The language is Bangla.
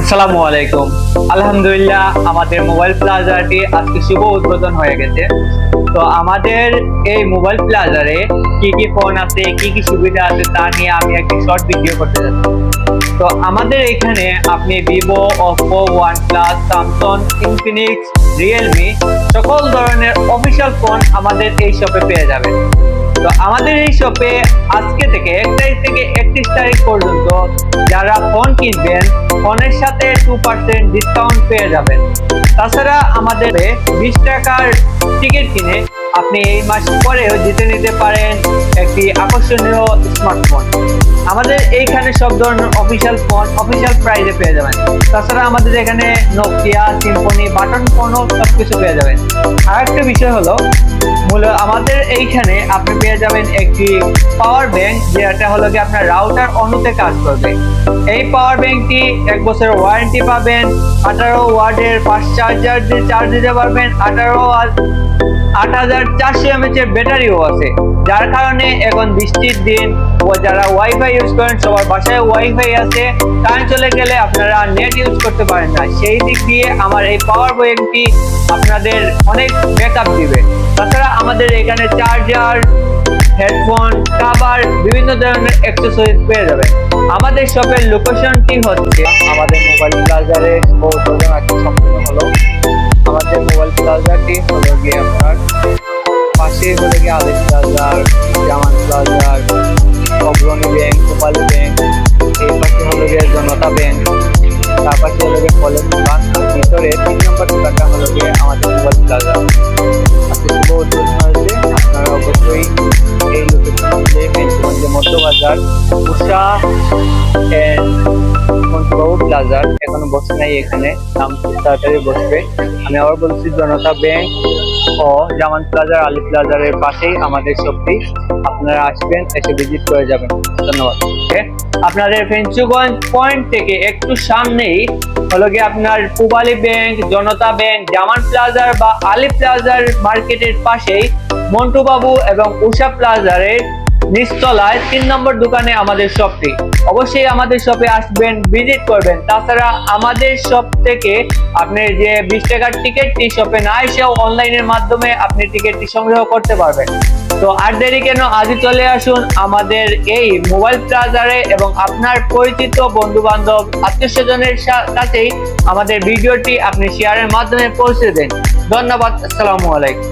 আসসালামু আলাইকুম। আলহামদুলিল্লাহ, আমাদের মোবাইল প্লাজাটি আজকে শুভ উদ্বোধন হয়ে গেছে। তো আমাদের এই মোবাইল প্লাজারে কি কি ফোন আছে, কি কি সুবিধা আছে তা নিয়ে আমি একটি শর্ট ভিডিও করতে যাচ্ছি। তো আমাদের এখানে আপনি Vivo, Oppo, OnePlus, Samsung, Infinix, Realme সকল ধরনের অফিসিয়াল ফোন আমাদের এই শপে পেয়ে যাবেন। তো আমাদের এই শপে আজকে থেকে 1 তারিখ থেকে 31 তারিখ পর্যন্ত যারা ফোন কিনবেন ফোনের সাথে 2% ডিসকাউন্ট পেয়ে যাবেন। তাছাড়া আমাদের 20 টাকার টিকিট কিনে আপনি এই মাস পরেও জিতে নিতে পারেন একটি আকর্ষণীয় স্মার্টফোন। আমাদের এইখানে সব ধরনের অফিসিয়াল ফোন অফিসিয়াল প্রাইসে পেয়ে যাবেন। তাছাড়া আমাদের এখানে নোকিয়া, সিম্ফনি, বাটন ফোনও সবকিছু পেয়ে যাবেন। আর একটা বিষয় হলো আমাদের এইখানে আপনি পেয়ে যাবেন একটি পাওয়ার ব্যাংক, যেটা হলো কি আপনার রাউটার অনুতে কাজ করবে। এই পাওয়ার ব্যাংকটি 1 বছরের ওয়ারেন্টি পাবেন। 18 ওয়াটের ফাস্ট চার্জার দিয়ে চার্জ দিতে পারবেন। 8400 mAh এর ব্যাটারিও আছে, যার কারণে এখন বৃষ্টির দিন যারা ওয়াইফাই ইউজ করেন সবার বাসায় ওয়াইফাই আছে, কারেন্ট চলে গেলে আপনারা নেট ইউজ করতে পারেন না। সেই দিক দিয়ে আমার এই পাওয়ার ব্যাংকটি আপনাদের অনেক ব্যাকআপ দিবে। তাছাড়া আমাদের এখানে চার্জার, হেডফোন, কভার, বিভিন্ন ধরনের অ্যাক্সেসরিজ পেয়ে যাবেন। আমাদের শপের লোকেশনটি হচ্ছে আমাদের মোবাইল প্লাজারে উদ্বোধন আজকে সম্পূর্ণ হলো। আমাদের মোবাইল প্লাজাটি হলো গিয়ে আপনার পাশে হলো গিয়ে আলিফ প্লাজার, জামান প্লাজার, অগ্রণী ব্যাংক, কোপালী ব্যাংক, এই পাশে হলো গিয়ে জনতা ব্যাংক, তার পাশে হলো গিয়ে কলেজ দোকান, ভিতরে 3 নম্বর দোকানটা হলো গিয়ে আমাদের মোবাইল প্লাজা। আজকে শুভ উদ্বোধন হয়েছে। আপনারা অবশ্যই এই লোকেশনে পেন্সিগঞ্জের মধ্যবাজার উষা বাবু প্লাজার এখনো বসে নাই, এখানে নাম তাড়াতাড়ি বসবে। আমি আবার বলছি জনতা ব্যাংক ও জামান প্লাজার, আলী প্লাজারের পাশেই আমাদের শপটি। আপনারা আসবেন, এসে ভিজিট করে যাবেন। ধন্যবাদ। আপনাদের ফেঞ্চুগঞ্জ পয়েন্ট থেকে একটু সামনেই হলো গিয়ে আপনার পূবালী ব্যাংক, জনতা ব্যাংক, জামান প্লাজার বা আলী প্লাজার মার্কেটের পাশেই মন্টু বাবু এবং উষা প্লাজারের নিচতলায় 3 নম্বর দোকানে আমাদের শপটি। অবশ্যই আমাদের শপে আসবেন, ভিজিট করবেন। তাছাড়া আমাদের শপ থেকে আপনি যে 20 টাকার টিকিটটি শপে না এসেও অনলাইনের মাধ্যমে আপনি টিকিটটি সংগ্রহ করতে পারবেন। তো আর দেরি কেন, আজই চলে আসুন আমাদের এই মোবাইল প্লাজারে এবং আপনার পরিচিত বন্ধু বান্ধব আত্মীয় স্বজনের কাছেই আমাদের ভিডিওটি আপনি শেয়ারের মাধ্যমে পৌঁছে দেন। ধন্যবাদ। আসসালামু আলাইকুম।